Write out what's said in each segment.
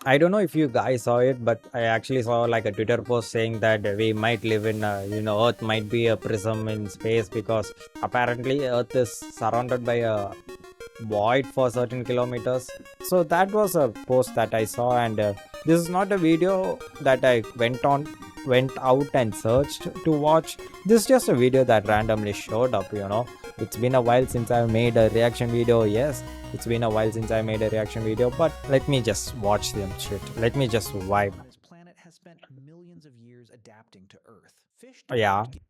I don't know if you guys saw it, but I actually saw like a Twitter post saying that we might live in, Earth might be a prism in space because apparently Earth is surrounded by a void for certain kilometers. So that was a post that I saw, and this is not a video that I went out and searched to watch. This is just a video that randomly showed up. It's been a while since I made a reaction video. Yes, it's been a while since I made a reaction video, but let me just watch them shit. Let me just vibe. This planet has spent millions of years adapting to Earth. Fish Yeah, developed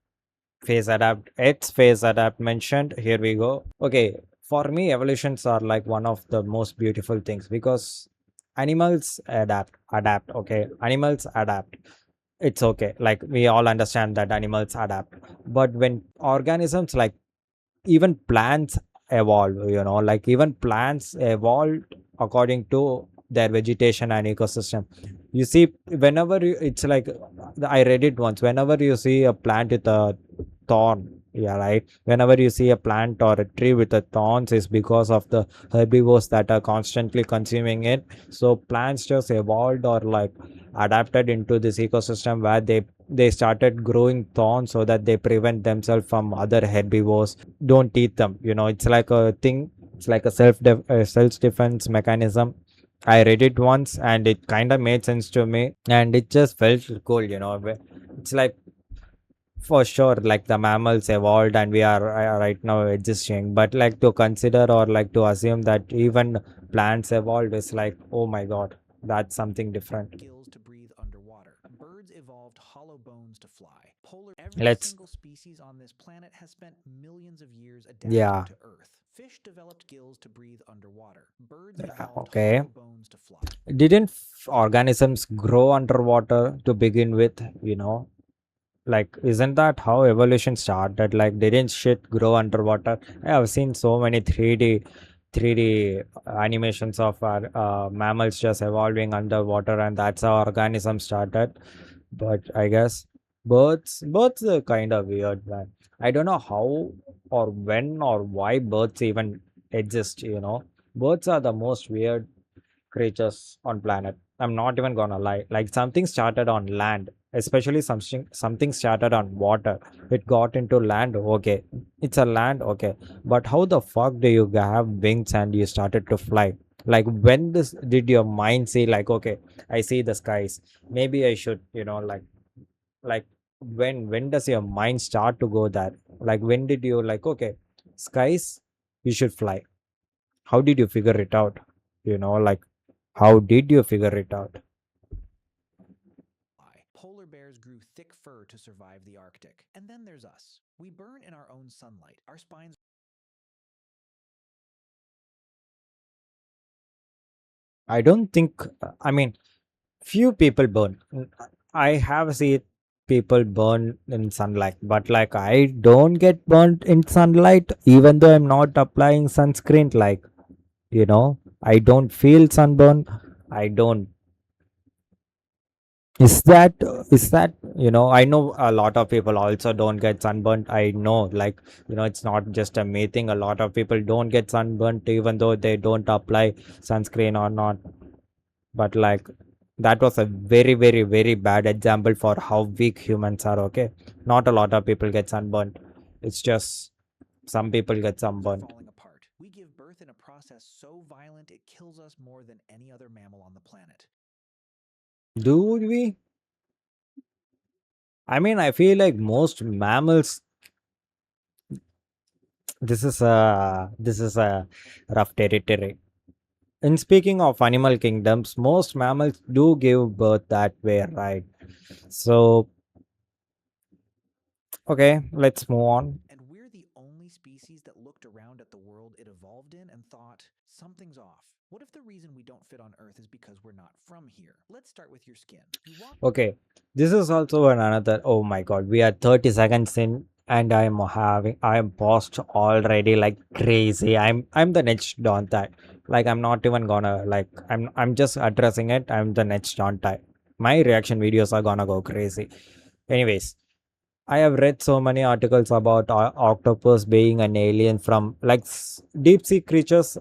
phase adapt. It's phase adapt mentioned. Here we go. Okay, for me, evolutions are like one of the most beautiful things because animals adapt. Okay, animals adapt. It's okay. Like we all understand that animals adapt, but when organisms like even plants evolve, like even plants evolved according to their vegetation and ecosystem. You see, whenever it's like, I read it once, whenever you see a plant with a thorn, yeah, right, whenever you see a plant or a tree with a thorns is because of the herbivores that are constantly consuming it. So plants just evolved or like adapted into this ecosystem where they started growing thorns so that they prevent themselves from other herbivores don't eat them. It's like a thing. It's like a self defense mechanism. I read it once and it kind of made sense to me, and it just felt cool. It's like, for sure, like the mammals evolved and we are right now existing, but like to consider or like to assume that even plants evolved is like, oh my god, that's something different. gills to breathe underwater. Birds evolved hollow bones to fly. Every Let's, single species on this planet has spent millions of years adapting yeah, to Earth. Fish developed gills to breathe underwater. Birds evolved okay. hollow bones to fly. Didn't organisms grow underwater to begin with? Like, isn't that how evolution started? Like, didn't shit grow underwater? I have seen so many 3D animations of our mammals just evolving underwater, and that's how organism started. But I guess birds are kind of weird, man. I don't know how or when or why birds even exist. Birds are the most weird creatures on planet. I'm not even gonna lie. Like something started on land, especially something started on water. It got into land. Okay, it's a land. Okay, but how the fuck do you have wings and you started to fly? Like when this did your mind say like, okay, I see the skies. Maybe I should, like when does your mind start to go there? Like when did you like, okay, skies, you should fly. How did you figure it out? Like how did you figure it out? Polar bears grew thick fur to survive the Arctic. And then there's us. We burn in our own sunlight. Our spines. I don't think, I mean, few people burn. I have seen people burn in sunlight, but like I don't get burnt in sunlight, even though I'm not applying sunscreen. Like, I don't feel sunburn. I don't. Is that I know a lot of people also don't get sunburnt. I know, like, it's not just a me thing. A lot of people don't get sunburnt even though they don't apply sunscreen or not. But like that was a very very very bad example for how weak humans are. Okay, not a lot of people get sunburnt. It's just some people get sunburnt. Falling apart. We give birth in a process so violent it kills us more than any other mammal on the planet. Do we? I mean, I feel like most mammals, this is a rough territory. And speaking of animal kingdoms, most mammals do give birth that way, right? So okay, let's move on. And we're the only species that looked around at the world it evolved in and thought, something's off. What if the reason we don't fit on Earth is because we're not from here? Let's start with your skin. Okay, this is also another. Oh my god, we are 30 seconds in, and I am paused already like crazy. I'm the next Don type. Like I'm not even gonna like I'm just addressing it. I'm the next Don type. My reaction videos are gonna go crazy. Anyways, I have read so many articles about octopus being an alien from like deep sea creatures.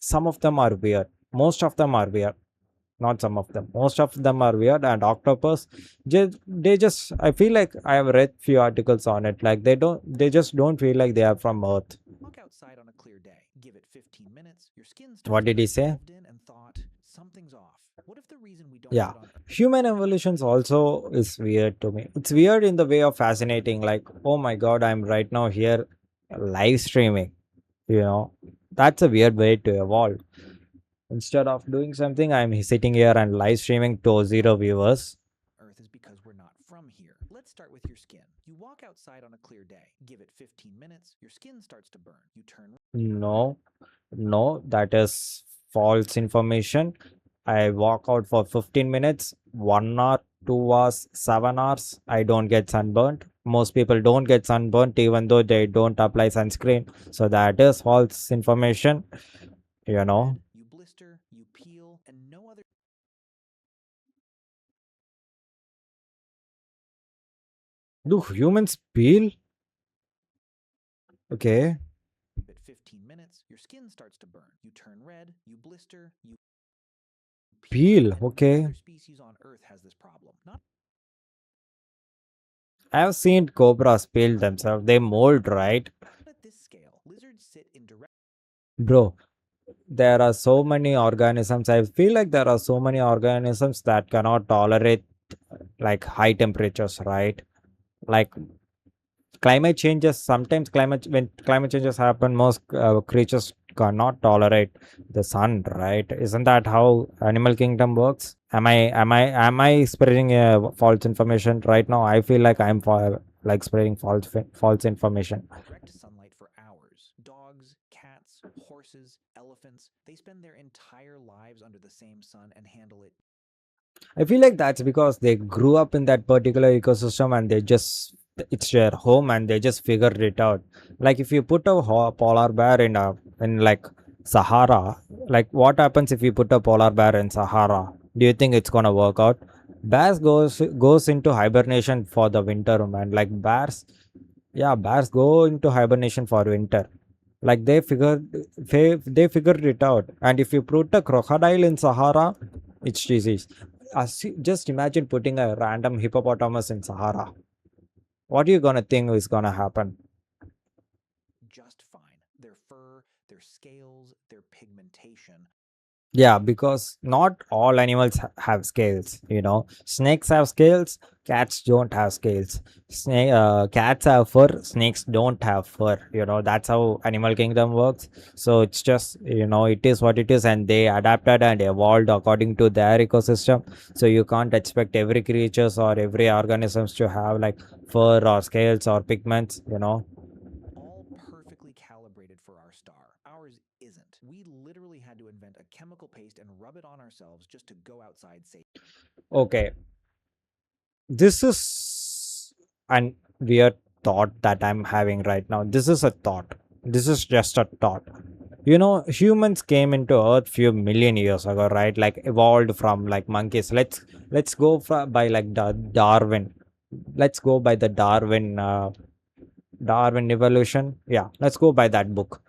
Some of them are weird. Most of them are weird. Not some of them. Most of them are weird. And octopus, they just, I feel like I have read few articles on it. Like they just don't feel like they are from Earth. Walk outside on a clear day. Give it 15 minutes. Your skin starts What to did he get say? involved in and thought, something's off. What if the reason we don't Yeah. fit on Earth? Human evolutions also is weird to me. It's weird in the way of fascinating. Like, oh my god, I'm right now here live streaming. You know, that's a weird way to evolve. Instead of doing something, I'm sitting here and live streaming to zero viewers. Earth is because we're not from here. Let's start with your skin. You walk outside on a clear day. Give it 15 minutes. Your skin starts to burn. You turn. No, no, that is false information. I walk out for 15 minutes, 1 hour, 2 hours, 7 hours. I don't get sunburnt. Most people don't get sunburnt even though they don't apply sunscreen. So that is false information, you know. You blister, you peel, and no other. Do humans peel? Okay. At 15 minutes, your skin starts to burn. You turn red, you blister, you peel, Peel. and no Okay. other species on Earth has this problem. Not I've seen cobras peel themselves. They mold, right? at this scale. Lizards sit in direct. Bro, there are so many organisms. I feel like there are so many organisms that cannot tolerate like high temperatures, right? Like climate changes, sometimes when climate changes happen, most creatures cannot tolerate the sun, right? Isn't that how animal kingdom works? Am I spreading false information right now? I feel like like spreading false information. Direct sunlight for hours. Dogs, cats, horses, elephants, they spend their entire lives under the same sun and handle it. I feel like that's because they grew up in that particular ecosystem and they just, it's their home and they just figured it out. Like if you put a polar bear in like Sahara, like what happens if you put a polar bear in Sahara? Do you think it's gonna work out? Bears goes into hibernation for the winter, man. Like bears, yeah, bears go into hibernation for winter. Like they figured it out. And if you put a crocodile in Sahara, it's disease. Just imagine putting a random hippopotamus in Sahara. What are you gonna think is gonna happen? Just fine. Their fur, their scales, their pigmentation. Yeah, because not all animals have scales. You know, snakes have scales. Cats don't have scales. Cats have fur. Snakes don't have fur. You know, that's how animal kingdom works. So it's just, it is what it is, and they adapted and evolved according to their ecosystem. So you can't expect every creatures or every organisms to have like fur or scales or pigments. All perfectly calibrated for our star. Ours isn't. We literally had to invent a chemical paste and rub it on ourselves just to go outside safely. Okay, this is an weird thought that I'm having right now. This is a thought. This is just a thought. Humans came into Earth few million years ago, right? Like evolved from like monkeys. Let's go by like Darwin. Let's go by the Darwin evolution. Yeah, let's go by that book.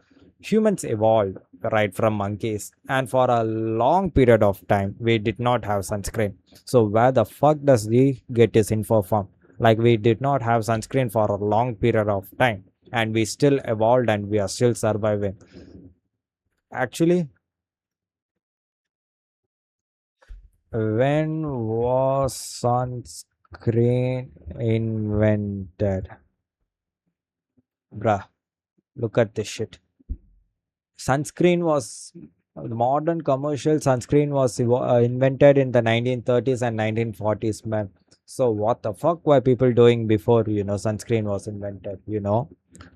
Humans evolved right from monkeys, and for a long period of time, we did not have sunscreen. So, where the fuck does he get his info from? Like, we did not have sunscreen for a long period of time, and we still evolved and we are still surviving. Actually, when was sunscreen invented? Bruh, look at this shit. Sunscreen was Modern commercial sunscreen was invented in the 1930s and 1940s, man. So what the fuck were people doing before sunscreen was invented?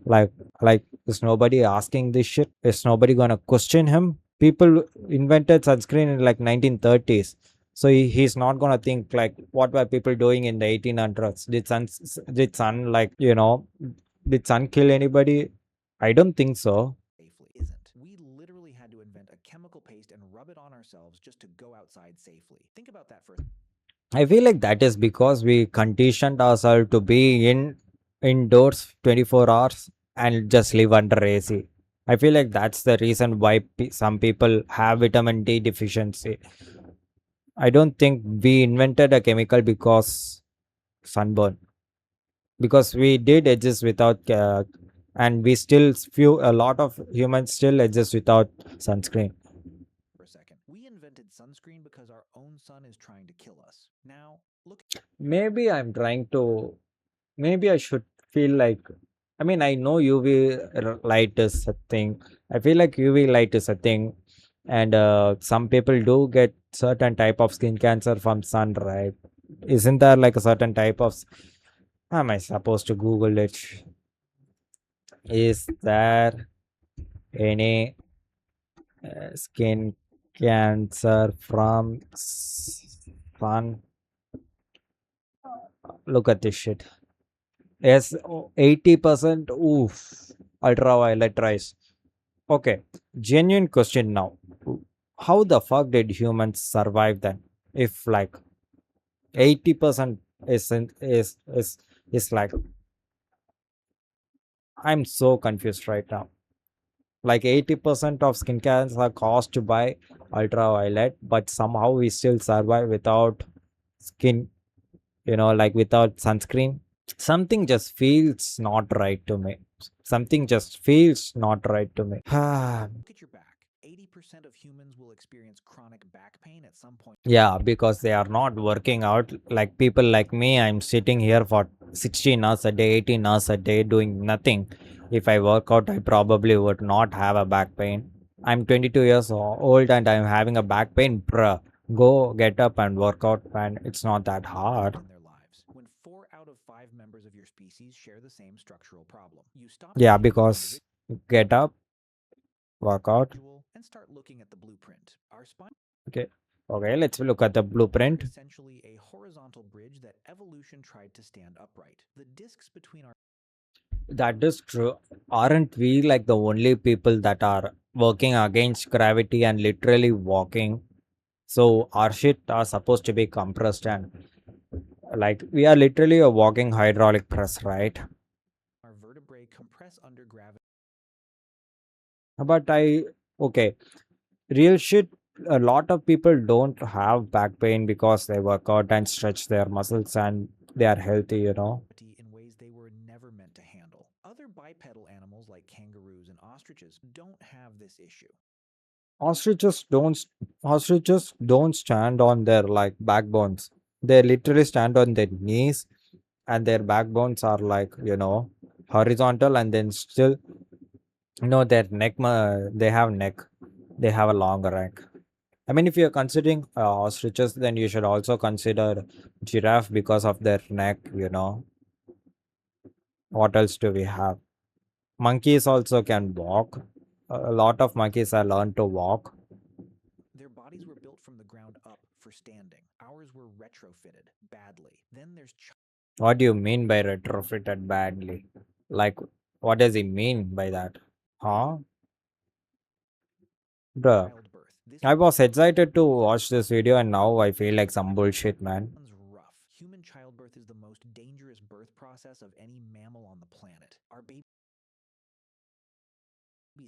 Like is nobody asking this shit? Is nobody gonna question him? People invented sunscreen in like 1930s. So he's not gonna think like what were people doing in the 1800s? Did sun like did sun kill anybody? I don't think so. Isn't. We literally had to invent a chemical paste and rub it on ourselves just to go outside safely. Think about that for a I feel like that is because we conditioned ourselves to be indoors 24 hours and just live under AC. I feel like that's the reason why some people have vitamin D deficiency. I don't think we invented a chemical because sunburn, because we did exist without and we still few a lot of humans still exist without sunscreen. For a second. We invented sunscreen because our own sun is trying to kill us. Now, look Maybe I'm trying to, maybe I should feel like, I mean, I know UV light is a thing. I feel like UV light is a thing, and some people do get certain type of skin cancer from sun, right? Isn't there like a certain type of am I supposed to Google it? Is there any skin cancer from sun? Look at this shit. Yes, 80%. Oof. Ultraviolet rays. Okay. Genuine question now. How the fuck did humans survive then? If like 80% is like, I'm so confused right now. Like 80% of skin cancers are caused by ultraviolet, but somehow we still survive without skin, like without sunscreen. Something just feels not right to me. Something just feels not right to me. at your back. 80% of humans will experience chronic back pain at some point. Yeah, because they are not working out. Like people like me, I'm sitting here for 16 hours a day, 18 hours a day doing nothing. If I work out, I probably would not have a back pain. I'm 22 years old and I'm having a back pain. Bruh, go get up and work out, man. It's not that hard. In their lives, when 4 out of 5 members of your species share the same structural problem. You stop Yeah, treating each because get up, work out. individual and start looking at the blueprint. Our spine Okay. Okay, let's look at the are blueprint. essentially a horizontal bridge that evolution tried to stand upright. The discs between our That is true. Aren't we like the only people that are working against gravity and literally walking? So our shit are supposed to be compressed and like we are literally a walking hydraulic press, right? vertebrae compress under gravity. But okay, real shit. A lot of people don't have back pain because they work out and stretch their muscles and they are healthy. In ways they were never meant to handle. Other bipedal animals like kangaroos and ostriches don't have this issue. Ostriches don't ostriches don't stand on their like backbones. They literally stand on their knees and their backbones are like horizontal and then still their neck they have neck, they have a longer neck. I mean, if you're considering ostriches, then you should also consider giraffe because of their neck. What else do we have? Monkeys also can walk. A lot of monkeys are learned to walk. Their bodies were built from the ground up for standing. Ours were retrofitted badly. Then there's What do you mean by retrofitted badly? Like, what does he mean by that? Huh? Bruh. childbirth. This I was excited to watch this video and now I feel like some bullshit, man. one's rough. Human childbirth is the most dangerous birth process of any mammal on the planet. Our babies'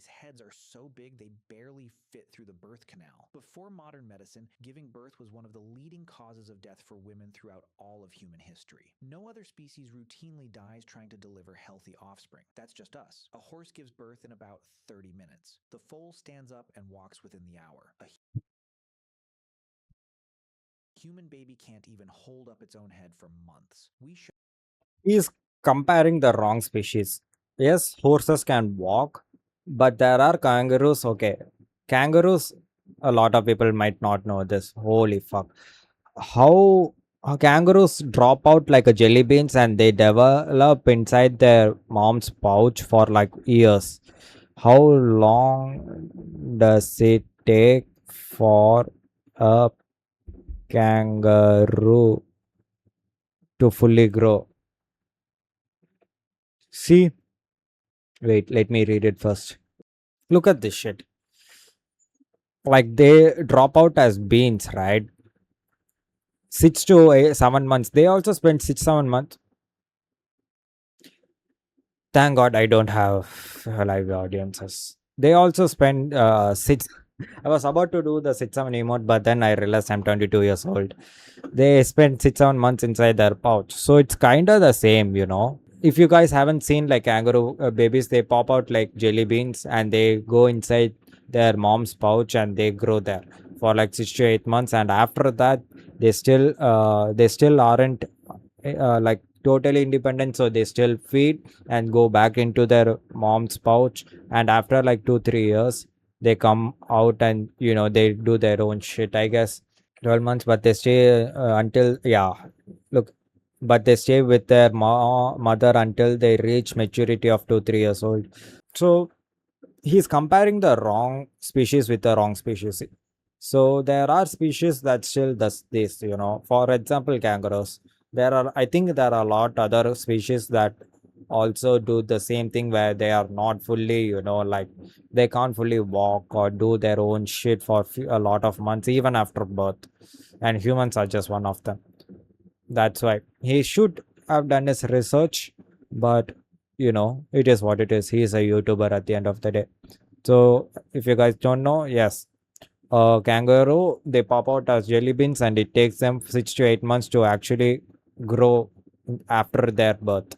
heads are so big they barely fit through the birth canal. Before modern medicine, giving birth was one of the leading causes of death for women throughout all of human history. No other species routinely dies trying to deliver healthy offspring. That's just us. A horse gives birth in about 30 minutes. The foal stands up and walks within the hour. A human baby can't even hold up its own head for months. We show He's comparing the wrong species. Yes, horses can walk, but there are kangaroos. Okay, kangaroos, a lot of people might not know this. Holy fuck. How kangaroos drop out like a jelly beans and they develop inside their mom's pouch for like years. How long does it take for a kangaroo to fully grow? See, wait, let me read it first. Look at this shit. Like they drop out as beans, right? 6 to 7 months. They also spend 6 7 months. Thank God I don't have live audiences. They also spend six. I was about to do the 6-7 emote, but then I realized I'm 22 years old. They spent 6-7 months inside their pouch, so it's kind of the same, you know. If you guys haven't seen like kangaroo babies, they pop out like jelly beans and they go inside their mom's pouch and they grow there for like 6 to 8 months, and after that they still aren't like totally independent, so they still feed and go back into their mom's pouch, and after like 2-3 years they come out and they do their own shit, I guess. 12 months, but they stay until, yeah, look, but they stay with their mother until they reach maturity of 2-3 years old. So he's comparing the wrong species with the wrong species. So there are species that still does this, for example kangaroos. I think there are a lot other species that also do the same thing, where they are not fully, like they can't fully walk or do their own shit for a lot of months even after birth, and humans are just one of them. That's why he should have done his research, but it is what it is. He is a YouTuber at the end of the day. So if you guys don't know, yes, kangaroo, they pop out as jelly beans, and it takes them 6 to 8 months to actually grow after their birth.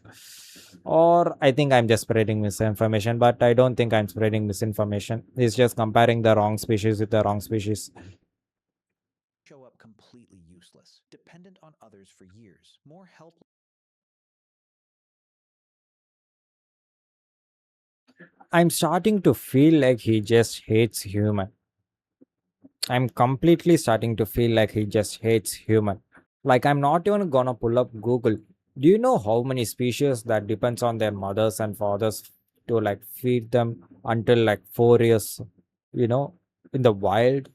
Or I think I'm just spreading misinformation, but I don't think I'm spreading misinformation. It's just comparing the wrong species with the wrong species. Show up completely useless, dependent on others for years, more helpless. I'm starting to feel like he just hates human. I'm completely starting to feel like he just hates human. Like I'm not even gonna pull up Google. Do you know how many species that depends on their mothers and fathers to like feed them until like 4 years? You know, in the wild.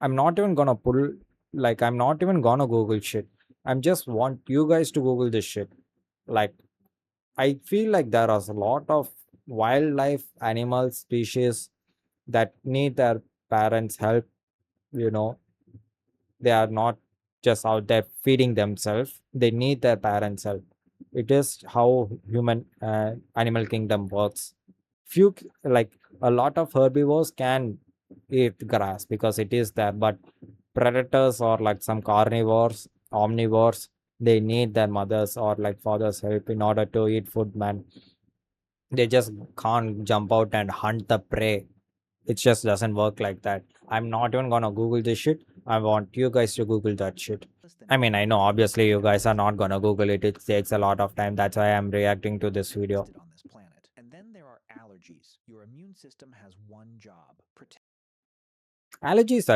I'm not even gonna pull. Like I'm not even gonna Google shit. I'm just want you guys to Google this shit. Like I feel like there are a lot of wildlife animal species that need their parents' help. You know, they are not just out there feeding themselves, they need their parents help. It is how human animal kingdom works. Like a lot of herbivores can eat grass because it is there, but predators or like some carnivores, omnivores, they need their mothers or like fathers help in order to eat food, man. They just can't jump out and hunt the prey. It just doesn't work like that. I'm not even gonna Google this shit. I want you guys to Google that shit. Than I mean, I know anything else obviously you guys are existed not gonna Google it. It takes a lot of time. That's why I'm reacting to this video. on this planet. And then there are allergies. Your immune system has one job: protect. Allergies.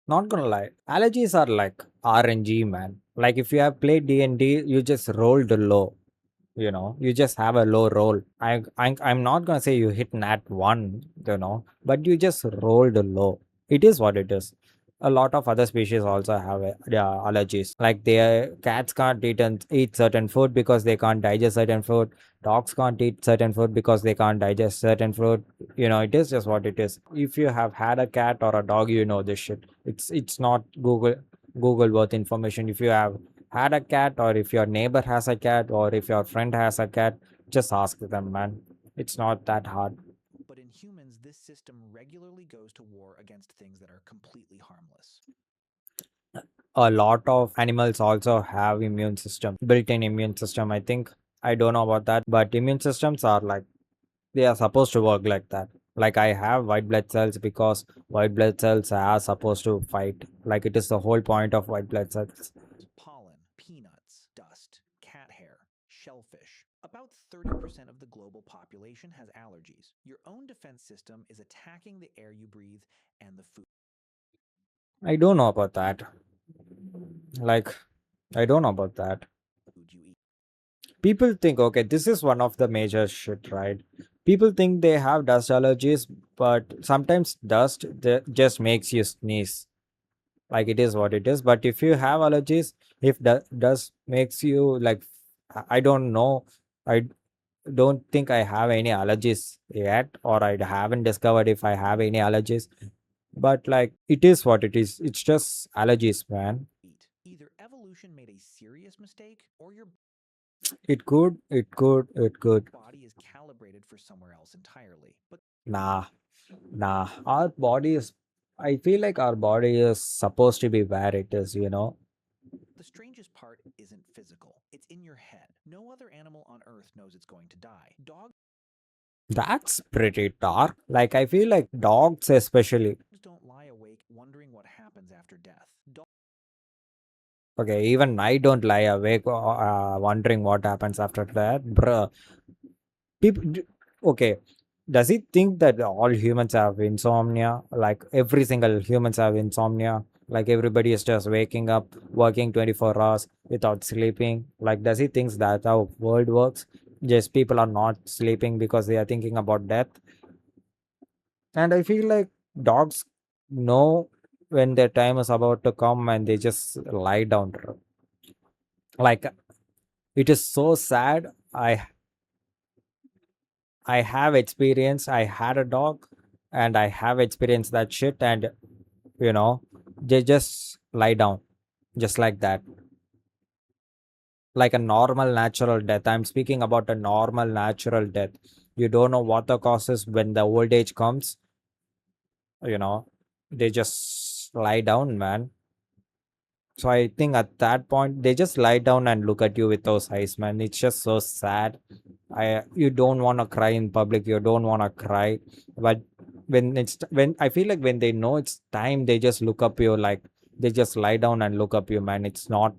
Not gonna lie, allergies are like RNG, man. Like if you have played D&D, you just rolled low. You just have a low roll. I'm not gonna say you hit nat one, but you just rolled low. It is what it is. A lot of other species also have allergies. Like their cats can't eat certain food because they can't digest certain food. Dogs can't eat certain food because they can't digest certain food. It is just what it is. If you have had a cat or a dog, you know this shit. It's not Google worth information. If you have had a cat, or if your neighbor has a cat, or if your friend has a cat, just ask them, man. It's not that hard. But in humans, this system regularly goes to war against things that are completely harmless. A lot of animals also have immune system, built-in immune system, I think. I don't know about that, but immune systems are like, they are supposed to work like that. Like I have white blood cells because white blood cells are supposed to fight. Like it is the whole point of white blood cells. Pollen, peanuts, dust, cat hair, shellfish. About 30% of the global population has allergies. Your own defense system is attacking the air you breathe and the food I don't know about that. Like I don't know about that. you eat. People think, okay, this is one of the major shit, right? People think they have dust allergies, but sometimes dust just makes you sneeze. Like it is what it is. But if you have allergies, if dust makes you like, I don't know. I don't think I have any allergies yet, or I haven't discovered if I have any allergies. But like it is what it is. It's just allergies, man. Either evolution made a serious mistake or your It could. body is calibrated for somewhere else entirely. But Nah, nah. Our body is. I feel like our body is supposed to be where it is. the strangest part isn't physical, it's in your head. No other animal on Earth knows it's going to die. Dogs That's pretty dark. Like, I feel like dogs, especially. don't lie awake wondering what happens after death. Okay, even I don't lie awake wondering what happens after that. Bruh. People, okay. Does he think that all humans have insomnia? Like, every single humans have insomnia? Like, everybody is just waking up, working 24 hours without sleeping? Like, does he thinks that's how world works? Just people are not sleeping because they are thinking about death. And I feel like dogs know when their time is about to come and they just lie down. Like, it is so sad. I have experience. I had a dog and I have experienced that shit. And, you know, they just lie down just like that. Like a normal natural death. I'm speaking about a normal natural death. You don't know what the cause is when the old age comes, you know, they just lie down, man. So I think at that point they just lie down and look at you with those eyes, man. It's just so sad. You don't want to cry in public. You don't want to cry, but when I feel like when they know it's time, they just look up you like they just lie down and look up you, man. It's not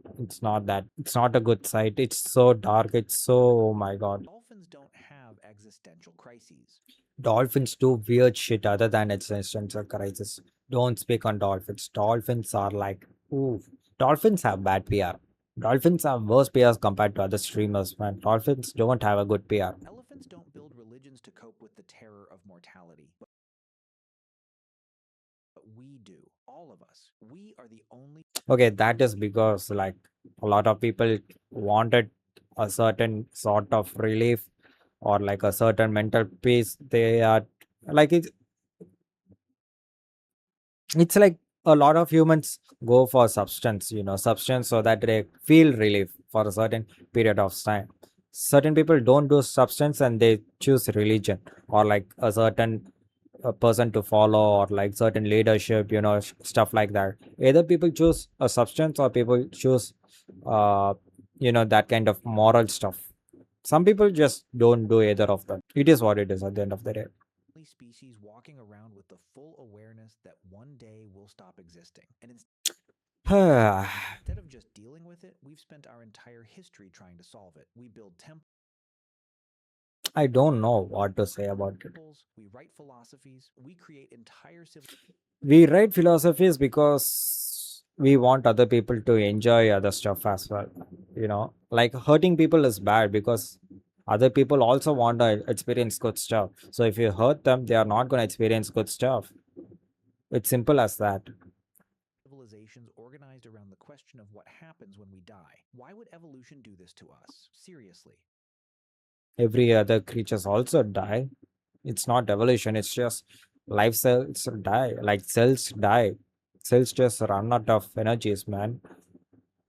that. It's not a good sight. It's so dark. It's so, oh my god. Dolphins don't have existential crises. Dolphins do weird shit other than existential crisis. Don't speak on dolphins. Dolphins are like, ooh. Dolphins have bad PR. Dolphins have worse PRs compared to other streamers, man. Dolphins don't have a good PR. Elephants don't build religions to cope with the terror of mortality, but we do. All of us. We are the only Okay, that is because like a lot of people wanted a certain sort of relief or like a certain mental peace. They are like it's like a lot of humans go for substance so that they feel relief for a certain period of time. Certain people don't do substance and they choose religion or like a certain person to follow or like certain leadership, stuff like that. Either people choose a substance or people choose uh that kind of moral stuff. Some people just don't do either of them. It is what it is at the end of the day. species walking around with the full awareness that one day will stop existing. And instead of just dealing with it, we've spent our entire history trying to solve it. We build I don't know what to say about it. temples, we write philosophies, we create entire We write philosophies because we want other people to enjoy other stuff as well. Like hurting people is bad because other people also want to experience good stuff. So if you hurt them, they are not going to experience good stuff. It's simple as that. civilizations organized around the question of what happens when we die. Why would evolution do this to us? Seriously. Every other creatures also die. It's not evolution, it's just life cells die. Like cells die. Cells just run out of energies, man.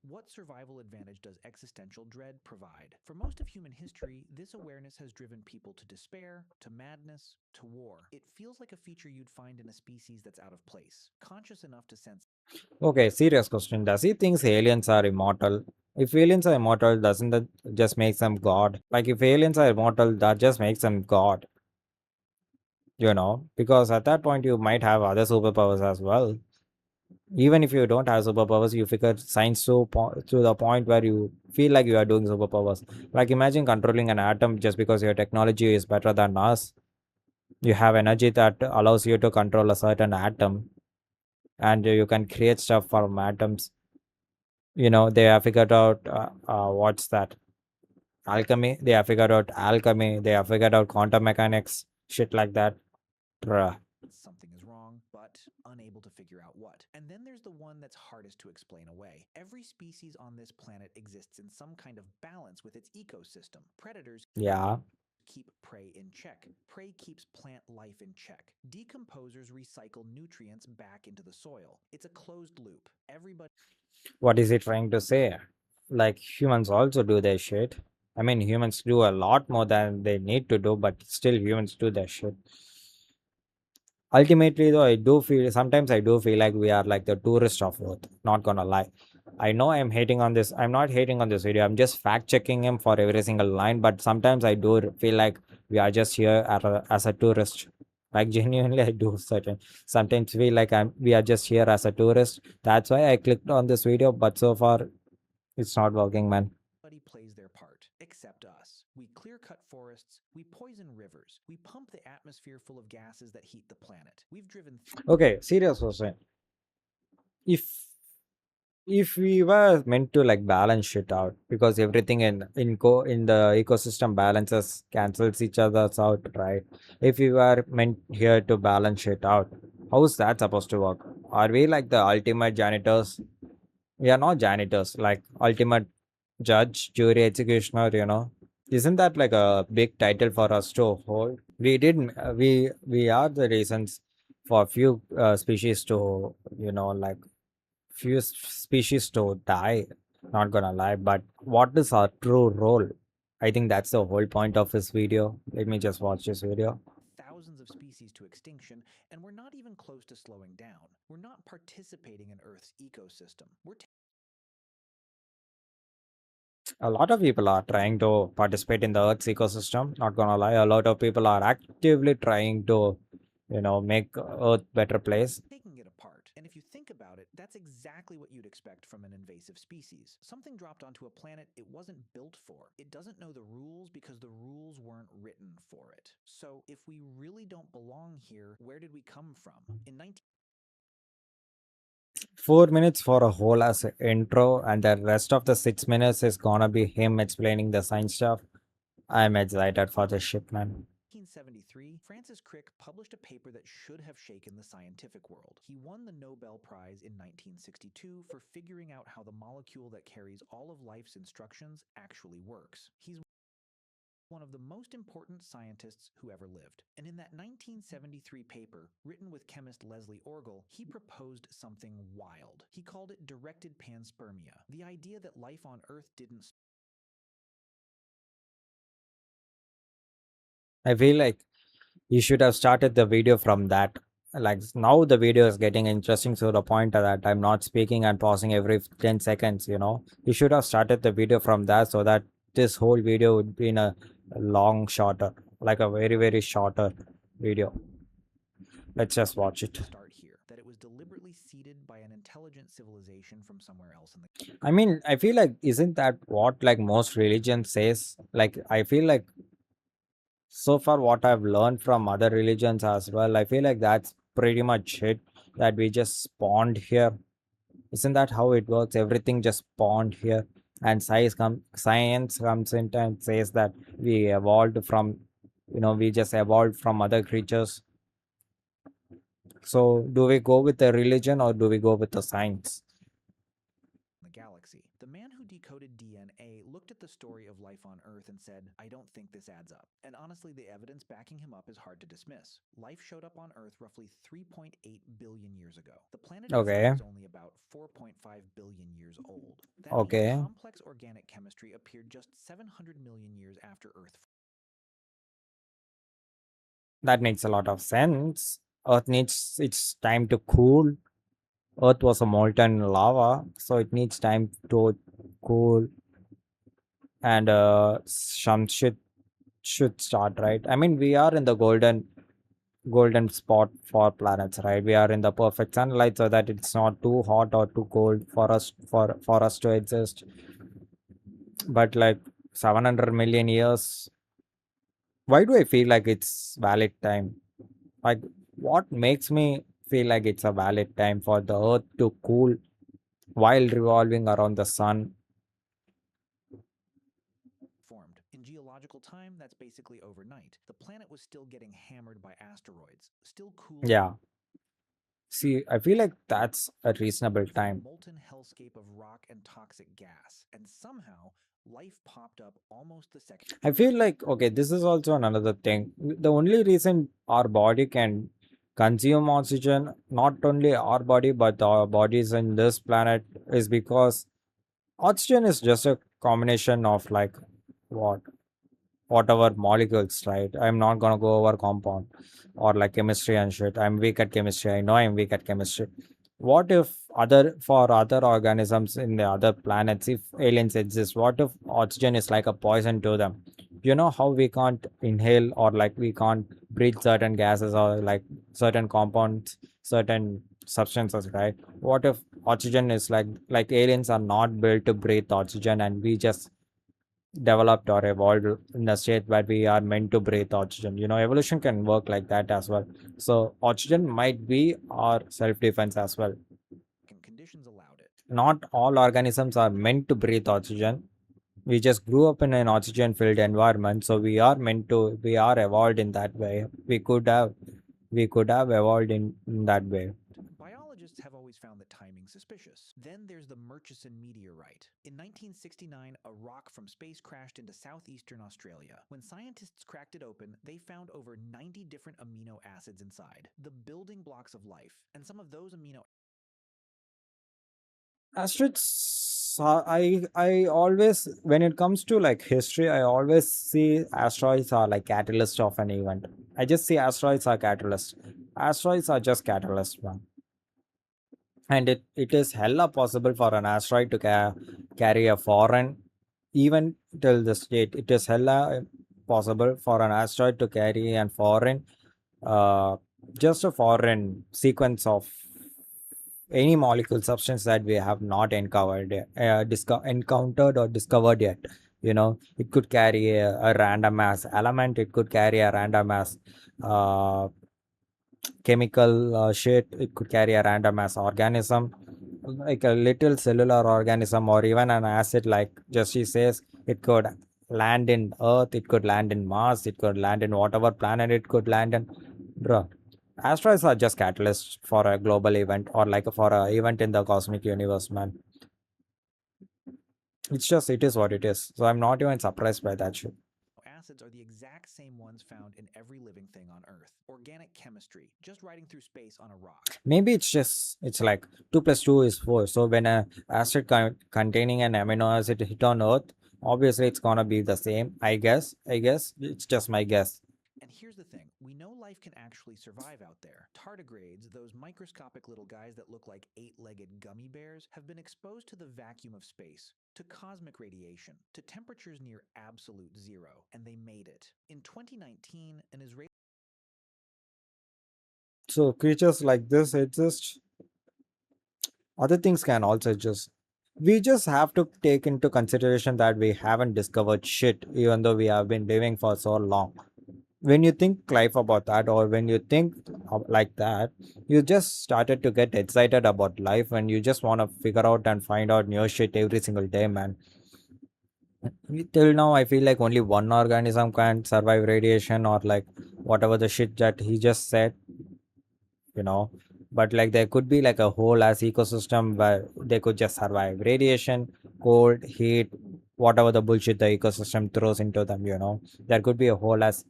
What survival advantage does existential dread provide? For most of human history, this awareness has driven people to despair, to madness, to war. It feels like a feature you'd find in a species that's out of place, conscious enough to sense. Okay, serious question. Does he thinks aliens are immortal? If aliens are immortal, doesn't that just makes them God? Like if aliens are immortal, that just makes them God, because at that point you might have other superpowers as well. Even if you don't have superpowers, you figure science to the point where you feel like you are doing superpowers. Like imagine controlling an atom just because your technology is better than us. You have energy that allows you to control a certain atom, and you can create stuff from atoms. They have figured out what's that, alchemy. They have figured out alchemy. They have figured out quantum mechanics, shit like that. Bruh. Something is wrong, but unable to figure out what. And then there's the one that's hardest to explain away. Every species on this planet exists in some kind of balance with its ecosystem. Predators Yeah. keep prey in check. Prey keeps plant life in check. Decomposers recycle nutrients back into the soil. It's a closed loop. Everybody What is he trying to say? Like humans also do their shit. I mean, humans do a lot more than they need to do, but still humans do their shit. Ultimately, though, I do feel sometimes I do feel like we are like the tourist of Earth. Not gonna lie. I know I'm hating on this. I'm not hating on this video. I'm just fact checking him for every single line. But sometimes I do feel like we are just here as a tourist. Like genuinely, I do certain. Sometimes feel like we are just here as a tourist. That's why I clicked on this video. But so far, it's not working, man. Everybody plays their part, except us. We clear cut forests, we poison rivers, we pump the atmosphere full of gases that heat the planet. We've driven Okay, serious question. If we were meant to like balance shit out because everything in the ecosystem balances cancels each other's out, right? If we were meant here to balance shit out, how is that supposed to work? Are we like the ultimate janitors? We are not janitors, like ultimate judge, jury, executioner, isn't that like a big title for us to hold? We are the reasons for few species to like few species to die, not gonna lie, but what is our true role? I think that's the whole point of this video. Let me just watch this video. thousands of species to extinction, and we're not even close to slowing down. We're not participating in Earth's ecosystem. We're A lot of people are trying to participate in the Earth's ecosystem, not gonna lie. A lot of people are actively trying to make Earth better place. taking it apart. And if you think about it, that's exactly what you'd expect from an invasive species. Something dropped onto a planet it wasn't built for. It doesn't know the rules because the rules weren't written for it. So if we really don't belong here, where did we come from? In 19 4 minutes for a whole as a intro, and the rest of the 6 minutes is gonna be him explaining the science stuff. I'm excited for this shit, man. 1973, Francis Crick published a paper that should have shaken the scientific world. He won the Nobel Prize in 1962 for figuring out how the molecule that carries all of life's instructions actually works. He's one of the most important scientists who ever lived. And in that 1973 paper, written with chemist Leslie Orgel, he proposed something wild. He called it directed panspermia, the idea that life on Earth didn't. I feel like you should have started the video from that. Like now the video is getting interesting to the point that I'm not speaking and pausing every 10 seconds, You should have started the video from that so that this whole video would be in a long shorter, like a very, very shorter video. Let's just watch it. Start here, that it was deliberately seeded by an intelligent civilization from somewhere else in the. I mean, I feel like isn't that what like most religion says? Like I feel like so far what I've learned from other religions as well, I feel like that's pretty much it. That we just spawned here. Isn't that how it works? Everything just spawned here, and science comes in and says that we evolved from, we just evolved from other creatures. So, do we go with the religion or do we go with the science? Galaxy. The man who decoded DNA looked at the story of life on Earth and said, I don't think this adds up. And honestly, the evidence backing him up is hard to dismiss. Life showed up on Earth roughly 3.8 billion years ago. The planet itself Okay, is only about 4.5 billion years old. That means okay, complex organic chemistry appeared just 700 million years after Earth. that makes a lot of sense. Earth needs its time to cool. Earth was a molten lava, so it needs time to cool, and some shit should start, right? I mean, we are in the golden spot for planets, right? We are in the perfect sunlight so that it's not too hot or too cold for us to exist. But like 700 million years, why do I feel like it's valid time? Like, what makes me feel like it's a valid time for the Earth to cool while revolving around the sun? Formed. In geological time, that's basically overnight. The planet was still getting hammered by asteroids, still cooling. Yeah. See, I feel like that's a reasonable A time. molten hellscape of rock and toxic gas, and somehow life popped up almost the second. I feel like, okay, this is also another thing. The only reason our body can consume oxygen, not only our body, but our bodies in this planet, is because oxygen is just a combination of like what whatever molecules, right? I'm not gonna go over compound or like chemistry and shit. I'm weak at chemistry. I know I'm weak at chemistry. What if other for other organisms in the other planets, if aliens exist, what if oxygen is like a poison to them? You know how we can't inhale or like we can't breathe certain gases or like certain compounds, certain substances, right? What if oxygen is like aliens are not built to breathe oxygen and we just developed or evolved in a state where we are meant to breathe oxygen. Evolution can work like that as well. So oxygen might be our self-defense as well. and conditions allowed it. Not all organisms are meant to breathe oxygen. We just grew up in an oxygen filled environment, so we are evolved in that way. We could have evolved in that way. Biologists have always found that timing suspicious. Then there's the Murchison meteorite. In 1969, a rock from space crashed into southeastern Australia. When scientists cracked it open, they found over 90 different amino acids inside, the building blocks of life. And some of those amino Asteroids, I always, when it comes to like history, I always see asteroids are like catalyst of an event. I just see asteroids are catalyst. Asteroids are just catalyst, man. And it is hella possible for an asteroid to carry a foreign, even till this date, it is hella possible for an asteroid to carry an foreign, uh, just a foreign sequence of any molecule substance that we have not encountered or discovered yet. It could carry a random mass element, it could carry a random mass uh, chemical shit, it could carry a random mass organism, like a little cellular organism, or even an acid, like just she says, it could land in Earth, it could land in Mars, it could land in whatever planet it could land in. Bruh, asteroids are just catalysts for a global event or like for a event in the cosmic universe, man. It is what it is. So I'm not even surprised by that shit. acids are the exact same ones found in every living thing on Earth. Organic chemistry, just riding through space on a rock. Maybe it's like 2 plus 2 is 4. So when a acid containing an amino acid hit on Earth, obviously it's gonna be the same. I guess it's just my guess. And here's the thing, we know life can actually survive out there. Tardigrades, those microscopic little guys that look like 8-legged gummy bears, have been exposed to the vacuum of space, to cosmic radiation, to temperatures near absolute zero, and they made it. In 2019, an Israeli So creatures like this exist. Other things can also exist. We just have to take into consideration that we haven't discovered shit, even though we have been living for so long. When you think life about that, or when you think like that, you just started to get excited about life and you just want to figure out and find out new shit every single day, man. Till now I feel like only one organism can survive radiation or like whatever the shit that he just said, you know but like there could be like a whole as ecosystem where they could just survive radiation, cold, heat, whatever the bullshit the ecosystem throws into them. There could be a whole as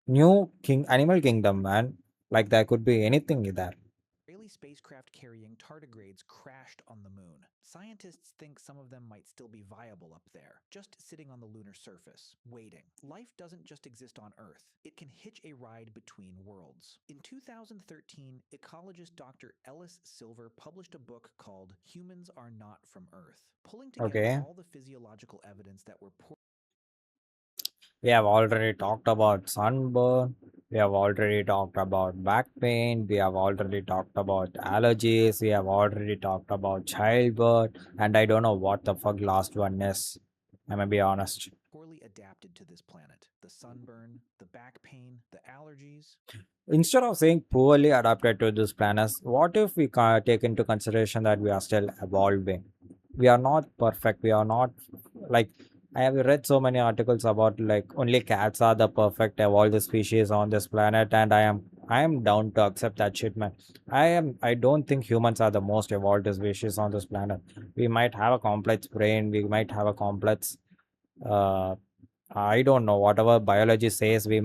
new king animal kingdom, man. Like there could be anything in there. spacecraft carrying tardigrades crashed on the moon. Scientists think some of them might still be viable up there, just sitting on the lunar surface, waiting. Life doesn't just exist on Earth, it can hitch a ride between worlds. In 2013, ecologist Dr. Ellis Silver published a book called Humans Are Not from Earth, pulling together Okay, all the physiological evidence that we're we have already talked about sunburn, we have already talked about back pain, we have already talked about allergies, we have already talked about childbirth, and I don't know what the fuck last one is. I'm gonna be honest. poorly adapted to this planet. The sunburn, the back pain, the allergies. Instead of saying poorly adapted to this planet, what if we take into consideration that we are still evolving? We are not perfect. We are not like, I have read so many articles about like only cats are the perfect evolved species on this planet, and I am down to accept that shit, man. I don't think humans are the most evolved species on this planet. We might have a complex brain. We might have a complex uh, I don't know, whatever biology says we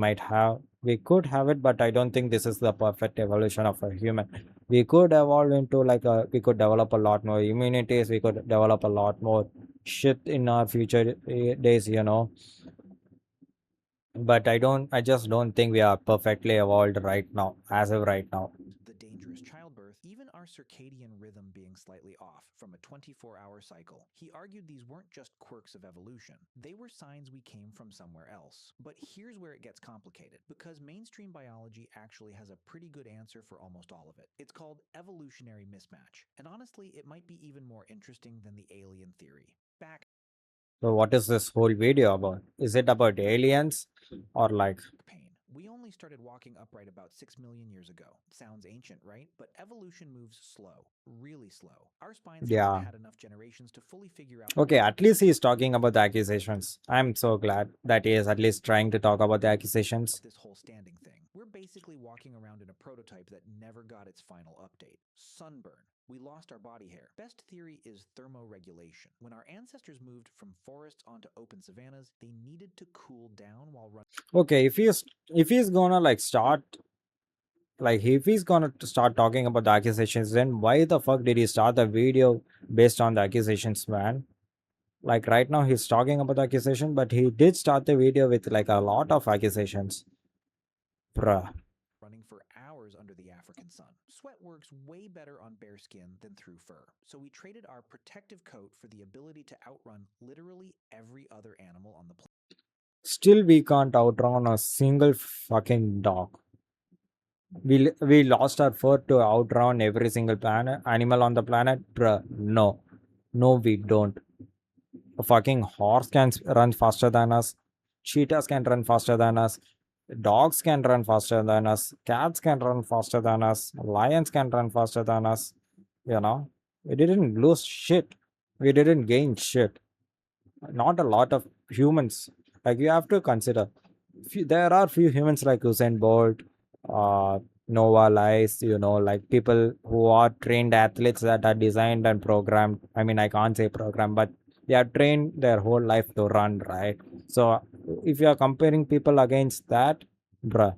could have it, but I don't think this is the perfect evolution of a human. We could evolve into we could develop a lot more immunities, we could develop a lot more. shit in our future days, but I just don't think we are perfectly evolved right now, as of right now. the dangerous childbirth, even our circadian rhythm being slightly off from a 24-hour cycle. He argued these weren't just quirks of evolution, they were signs we came from somewhere else. But here's where it gets complicated, because mainstream biology actually has a pretty good answer for almost all of it. It's called evolutionary mismatch, and honestly, it might be even more interesting than the alien theory. Back So what is this whole video about? Is it about aliens or like, pain. We only started walking upright about 6 million years ago. Sounds ancient, right? But evolution moves slow, really slow. Our spines haven't yeah. had enough generations to fully figure out Okay, at least he's talking about the accusations. I'm so glad that he is at least trying to talk about the accusations. this whole standing thing. We're basically walking around in a prototype that never got its final update. Sunburn. We lost our body hair. Best theory is thermoregulation. When our ancestors moved from forests onto open savannas, they needed to cool down while running. Okay, if he's gonna like start like if he's gonna start talking about the accusations, then why the fuck did he start the video based on the accusations, man? Like right now he's talking about the accusation, but he did start the video with like a lot of accusations. Bruh. Running for hours under the African sun. Sweat works way better on bare skin than through fur. So we traded our protective coat for the ability to outrun literally every other animal on the planet. Still we can't outrun a single fucking dog. We lost our fur to outrun every single planet animal on the planet. Bruh, no. No, we don't. A fucking horse can run faster than us. Cheetahs can run faster than us. Dogs can run faster than us. Cats can run faster than us. Lions can run faster than us. We didn't lose shit. We didn't gain shit. Not a lot of humans. Like you have to consider, there are few humans like Usain Bolt, uh, Nova Lies, like people who are trained athletes that are designed and programmed. I mean, I can't say programmed, but they are trained their whole life to run, right? So if you are comparing people against that, bruh,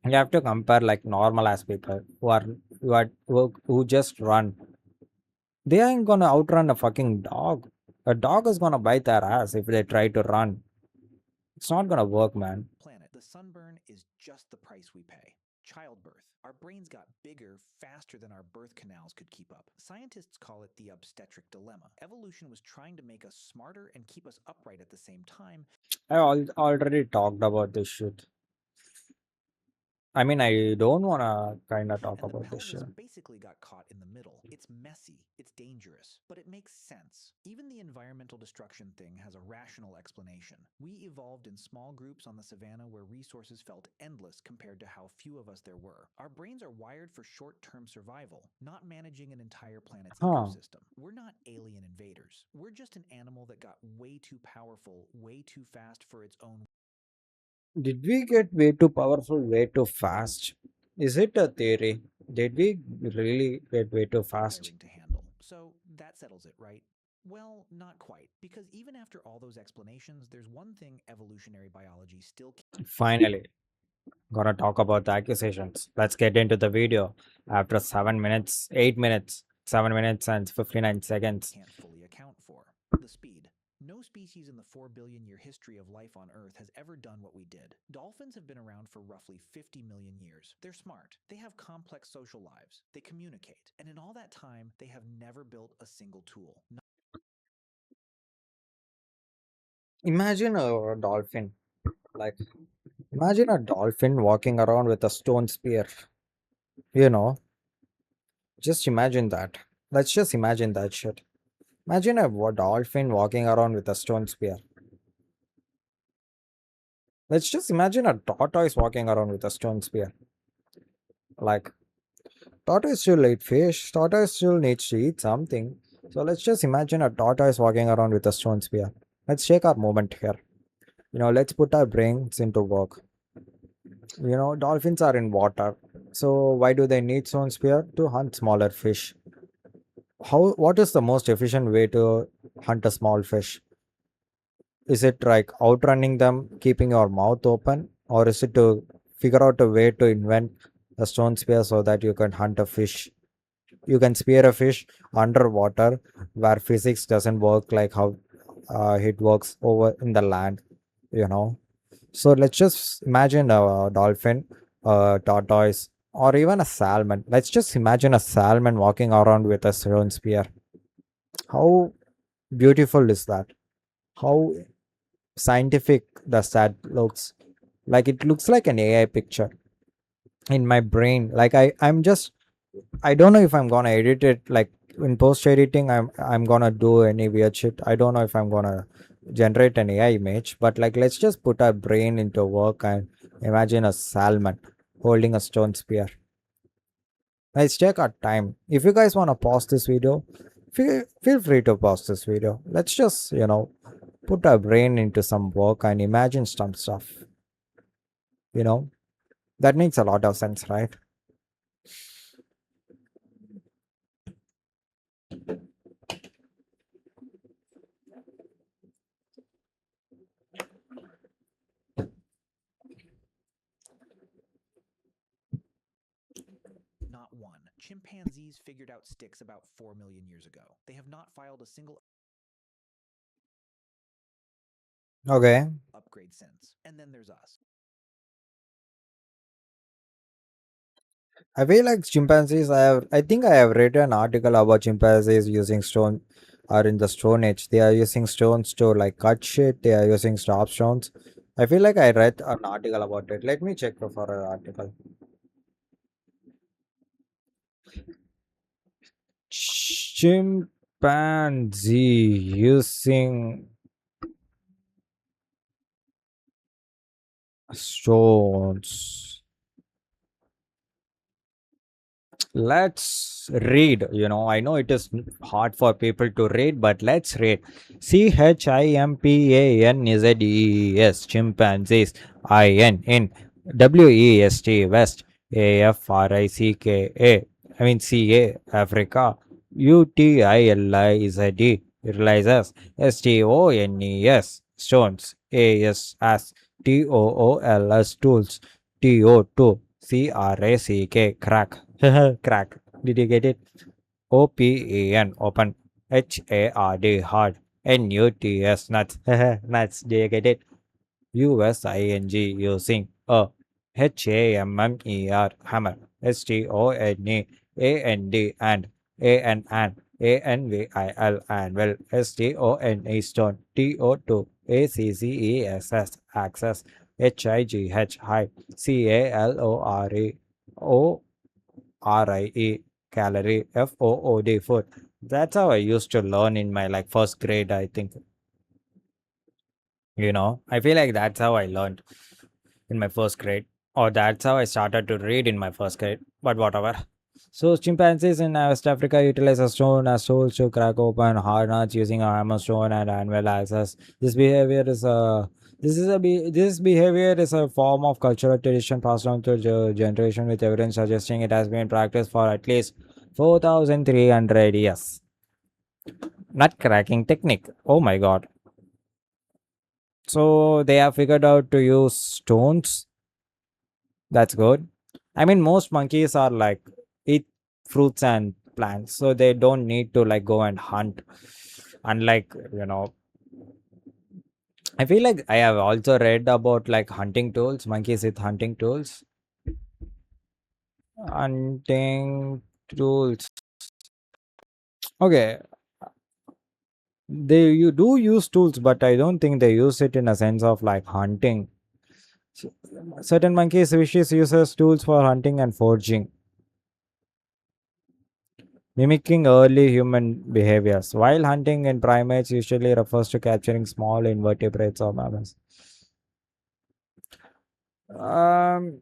you have to compare like normal as people who just run. They ain't gonna outrun a fucking dog. A dog is gonna bite their ass if they try to run. It's not gonna work, man. Planet. The sunburn is just the price we pay. Childbirth. Our brains got bigger faster than our birth canals could keep up. Scientists call it the obstetric dilemma. Evolution was trying to make us smarter and keep us upright at the same time. Already talked about this shit. I mean, I don't wanna kinda talk And the about this pelvis shit. basically got caught in the middle. It's messy, it's dangerous, but it makes sense. Even the environmental destruction thing has a rational explanation. We evolved in small groups on the savannah where resources felt endless compared to how few of us there were. Our brains are wired for short-term survival, not managing an entire planet's Huh. ecosystem. We're not alien invaders. We're just an animal that got way too powerful, way too fast for its own Did we get way too powerful, way too fast? Is it a theory? Did we really get way too fast? wiring to handle. So that settles it, right? Well, not quite, because even after all those explanations, there's one thing evolutionary biology still Finally, gonna talk about the accusations. Let's get into the video. After 7 minutes, 8 minutes, 7 minutes and 59 seconds. can't fully account for. The speed. No species in the 4 billion year history of life on Earth has ever done what we did. Dolphins have been around for roughly 50 million years. They're smart. They have complex social lives. They communicate. And in all that time, they have never built a single tool. Imagine a dolphin. Like, imagine a dolphin walking around with a stone spear. You know, just imagine that. Let's just imagine that shit. Imagine a dolphin walking around with a stone spear. Let's just imagine a tortoise walking around with a stone spear. Like, tortoise still eat fish, tortoise still needs to eat something. So let's just imagine a tortoise walking around with a stone spear. Let's take our moment here. Let's put our brains into work. Dolphins are in water. So why do they need stone spear? To hunt smaller fish. What is the most efficient way to hunt a small fish? Is it like outrunning them, keeping your mouth open, or is it to figure out a way to invent a stone spear so that you can hunt a fish you can spear a fish underwater where physics doesn't work like how it works over in the land, you know. So let's just imagine a dolphin, a tortoise, or even a salmon. Let's just imagine a salmon walking around with a stone spear. How beautiful is that? How scientific does that looks? Like it looks like an AI picture in my brain. Like I'm just I don't know if I'm gonna edit it like in post editing. I'm gonna do any weird shit. I don't know if I'm gonna generate an AI image, but like let's just put our brain into work and imagine a salmon holding a stone spear. Let's take our time. If you guys wanna pause this video, feel free to pause this video. Let's just put our brain into some work and imagine some stuff. You know that makes a lot of sense, right? Not one. Chimpanzees figured out sticks about 4 million years ago. They have not filed a single Okay. upgrade since. And then there's us. I feel like chimpanzees. I think I have read an article about chimpanzees using stone, or in the Stone Age. They are using stones to like cut shit. They are using sharp stones. I feel like I read an article about it. Let me check for an article. Chimpanzee using stones. Let's read. I know it is hard for people to read, but let's read. Chimpanzees, chimpanzees, in WEST, West, AFRICKA, I mean CA, Africa, UTILIZD, realizes, STONES, stones, ASS, tools, TO2, CRACK, crack. Crack. Did you get it? OPEN, open. HARD, hard. NUTS, nuts. Nuts. Did you get it? USING, using. HAMMER, hammer. STONE, and. ANVIL, anvil. STONE, stone. TO2, ACCESS, access. HIGH, high. CALORE, RIE, calorie, FOOD, food. That's how I used to learn in my like first grade, I think. I feel like that's how I learned in my first grade, or that's how I started to read in my first grade, but whatever. So, chimpanzees in West Africa utilize a stone as tools to crack open hard nuts using a hammer, stone, and anvil axes. This behavior is a this behavior is a form of cultural tradition passed down to generation, with evidence suggesting it has been practiced for at least 4,300 years. Nut cracking technique. Oh my god! So they have figured out to use stones. That's good. I mean, most monkeys are like eat fruits and plants, so they don't need to like go and hunt. Unlike, I feel like I have also read about like hunting tools, monkeys with hunting tools. Hunting tools. Okay, they you do use tools, but I don't think they use it in a sense of like hunting. Certain monkey species uses tools for hunting and foraging, mimicking early human behaviors, while hunting in primates usually refers to capturing small invertebrates or mammals. Um,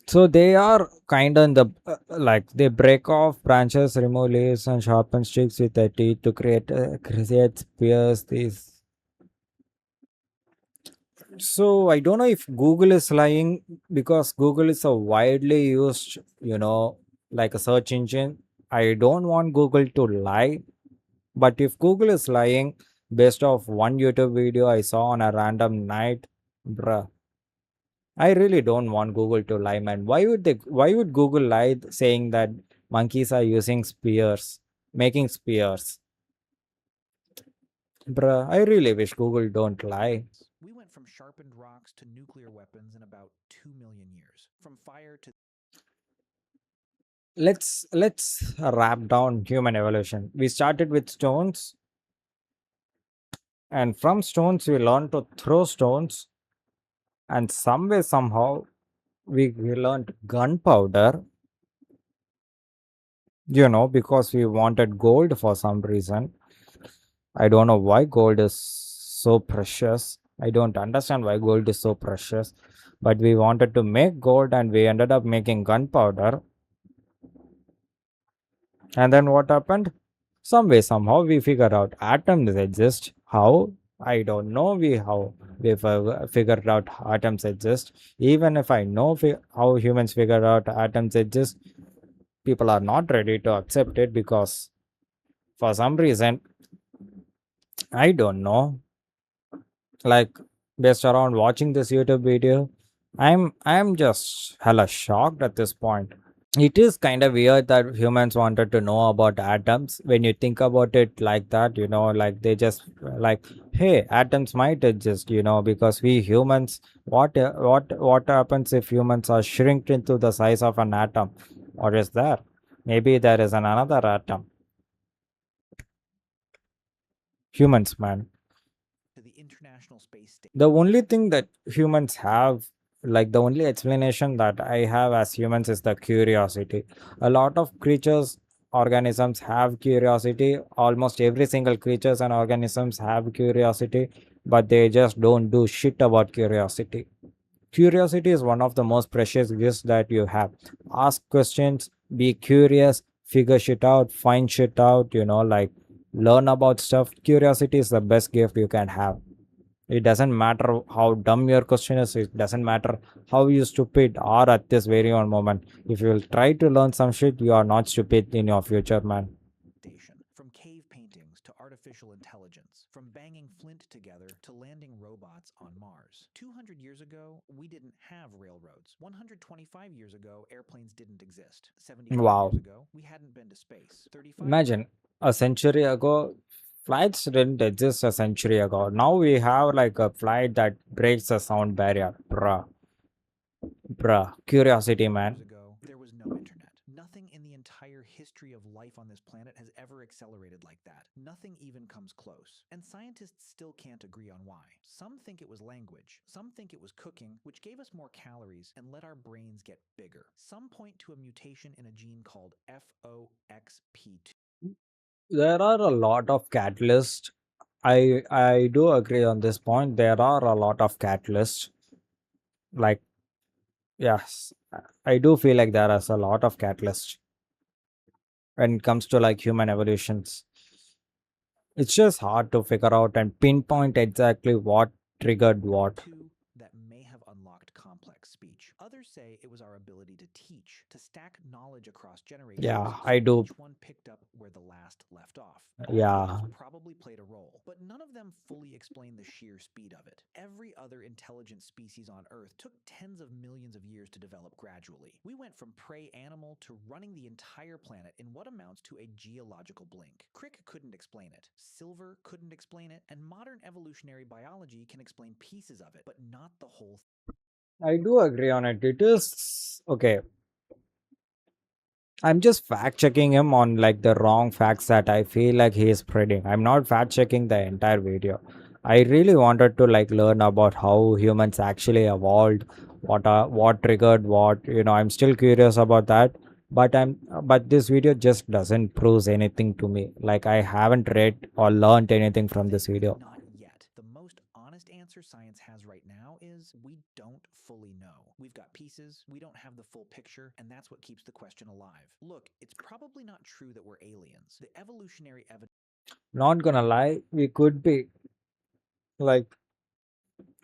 so they are kind of in the like they break off branches, remove leaves, and sharpen sticks with their teeth to create spears. These. So I don't know if Google is lying, because Google is a widely used, like a search engine. I don't want Google to lie. But if Google is lying based off one YouTube video I saw on a random night, bruh, I really don't want Google to lie, man. Why would Google lie saying that Monkeys are using spears, making spears. Bruh, I really wish Google don't lie. We went from sharpened rocks to nuclear weapons in about 2 million years. From fire to Let's wrap down human evolution. We started with stones, and from stones we learned to throw stones, and some way somehow we learned gunpowder, because we wanted gold for some reason. I don't know why gold is so precious. I don't understand why gold is so precious, but we wanted to make gold and we ended up making gunpowder. And then what happened? Some way, somehow, we figured out atoms exist. How? I don't know how we figured out atoms exist. Even if I know how humans figured out atoms exist, people are not ready to accept it because for some reason, I don't know. Like based around watching this YouTube video, I'm just hella shocked at this point. It is kind of weird that humans wanted to know about atoms. When you think about it like that, like they just like, hey, atoms might exist, because we humans, what happens if humans are shrinked into the size of an atom? Or is there? Maybe there is another atom. Humans, man. the International Space Station. The only thing that humans have, like the only explanation that I have as humans is the curiosity. A lot of creatures, organisms have curiosity. Almost every single creatures and organisms have curiosity, but they just don't do shit about curiosity. Curiosity is one of the most precious gifts that you have. Ask questions, be curious, figure shit out, find shit out, like learn about stuff. Curiosity is the best gift you can have. It doesn't matter how dumb your question is. It doesn't matter how you stupid are at this very one moment. If you will try to learn some shit, you are not stupid in your future, man. Station. From cave paintings to artificial intelligence, from banging Flint together to landing robots on Mars. 200 years ago, we didn't have railroads. 125 years ago, airplanes didn't exist. 75 years Wow. ago, we hadn't been to space. 35 Imagine a century ago, flights didn't exist a century ago. Now we have like a flight that breaks the sound barrier. Bruh. Curiosity, man. years ago, there was no internet. Nothing in the entire history of life on this planet has ever accelerated like that. Nothing even comes close. And scientists still can't agree on why. Some think it was language. Some think it was cooking, which gave us more calories and let our brains get bigger. Some point to a mutation in a gene called FOXP2. There are a lot of catalysts. I do agree on this point. There are a lot of catalysts. Like, yes, I do feel like there is a lot of catalysts when it comes to like human evolutions. It's just hard to figure out and pinpoint exactly what triggered what. Two that may have unlocked complex speech. Others say it was our ability to teach, to stack knowledge across generations, Yeah, so I do. each one picked up where the last left off. All of Yeah, those probably played a role, but none of them fully explain the sheer speed of it. Every other intelligent species on Earth took tens of millions of years to develop gradually. We went from prey animal to running the entire planet in what amounts to a geological blink. Crick couldn't explain it, Silver couldn't explain it, and modern evolutionary biology can explain pieces of it, but not the whole. I do agree on it. It is okay. I'm just fact checking him on like the wrong facts that I feel like he is spreading. I'm not fact checking the entire video. I really wanted to like learn about how humans actually evolved, what triggered what. I'm still curious about that. But this video just doesn't prove anything to me. Like I haven't read or learned anything from this video. Not yet. The most honest answer science has right now is we don't fully know. We've got pieces, we don't have the full picture, and that's what keeps the question alive. Look, it's probably not true that we're aliens. The evolutionary evidence. Not gonna lie, we could be like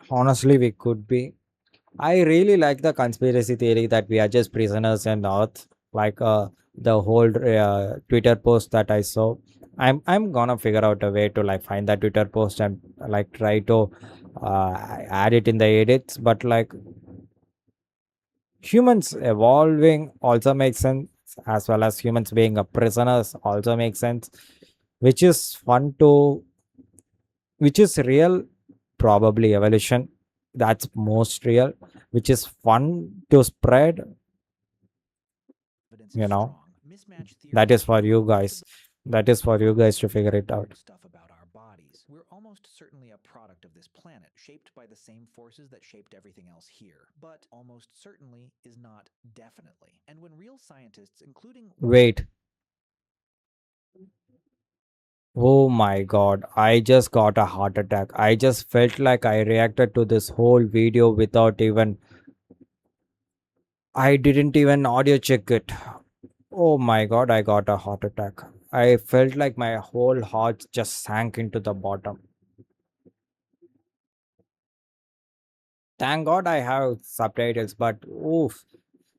honestly we could be. I really like the conspiracy theory that we are just prisoners in Earth, like the whole Twitter post that I saw. I'm gonna figure out a way to like find that Twitter post and like try to add it in the edits. But like humans evolving also makes sense. as well as humans being a prisoners also makes sense, which is fun to, which is real, probably evolution. That's most real, which is fun to spread, Evidence is you know. strong. Mismatched That theories is show for you lots of guys. That is for you guys to figure it out. weird stuff about our bodies. We're almost certainly a product of this planet, shaped by the same forces that shaped everything else here. But almost certainly is not definitely. And when real scientists, including Wait. Oh my god, I just got a heart attack. I just felt like I reacted to this whole video without even, I didn't even audio check it. Oh my god, I got a heart attack. I felt like my whole heart just sank into the bottom. Thank god I have subtitles, but oof.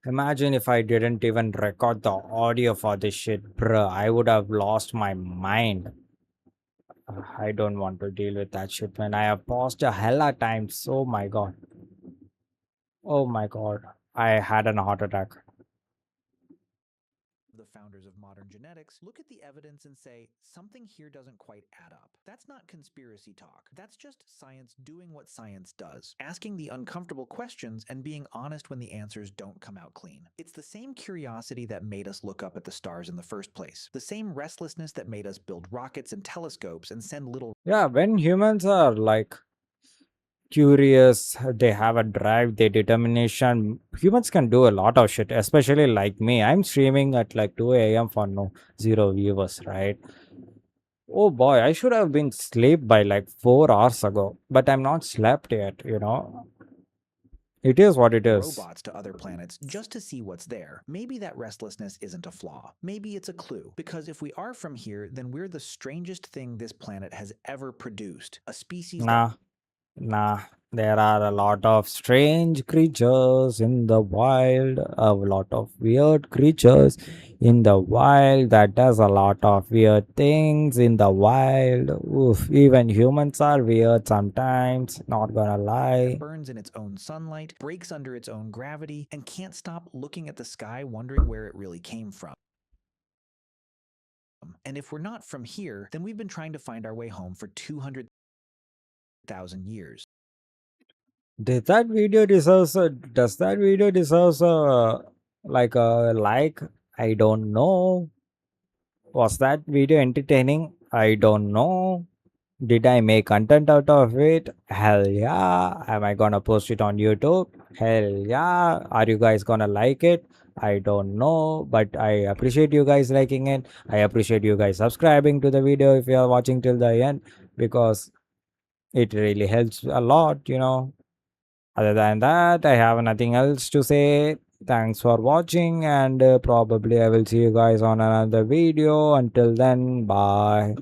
Imagine if I didn't even record the audio for this shit, bruh. I would have lost my mind. I don't want to deal with that shit, man. I have paused a hella times. Oh my god. Oh my god. I had an heart attack. the founders of modern genetics, look at the evidence and say, something here doesn't quite add up. That's not conspiracy talk. That's just science doing what science does, asking the uncomfortable questions and being honest when the answers don't come out clean. It's the same curiosity that made us look up at the stars in the first place, the same restlessness that made us build rockets and telescopes and send little Yeah, when humans are like curious, they have a drive, they determination. Humans can do a lot of shit, especially like me. I'm streaming at like 2 a.m. for no zero viewers, right? Oh boy, I should have been sleep by like 4 hours ago, but I'm not slept yet. It is what it is. robots to other planets just to see what's there. Maybe that restlessness isn't a flaw. Maybe it's a clue. Because if we are from here, then we're the strangest thing this planet has ever produced. A species that Nah, nah. There are a lot of strange creatures in the wild, a lot of weird creatures in the wild that does a lot of weird things in the wild. Oof, even humans are weird sometimes, not gonna lie. burns in its own sunlight, breaks under its own gravity, and can't stop looking at the sky wondering where it really came from. And if we're not from here, then we've been trying to find our way home for 200,000 years. Did that video deserves a, does that video deserves a like a like? I don't know. Was that video entertaining? I don't know. Did I make content out of it? Hell yeah. Am I gonna post it on YouTube? Hell yeah. Are you guys gonna like it? I don't know, but I appreciate you guys liking it. I appreciate you guys subscribing to the video if you are watching till the end, because it really helps a lot. Other than that, I have nothing else to say. Thanks for watching, and probably I will see you guys on another video. Until then, bye.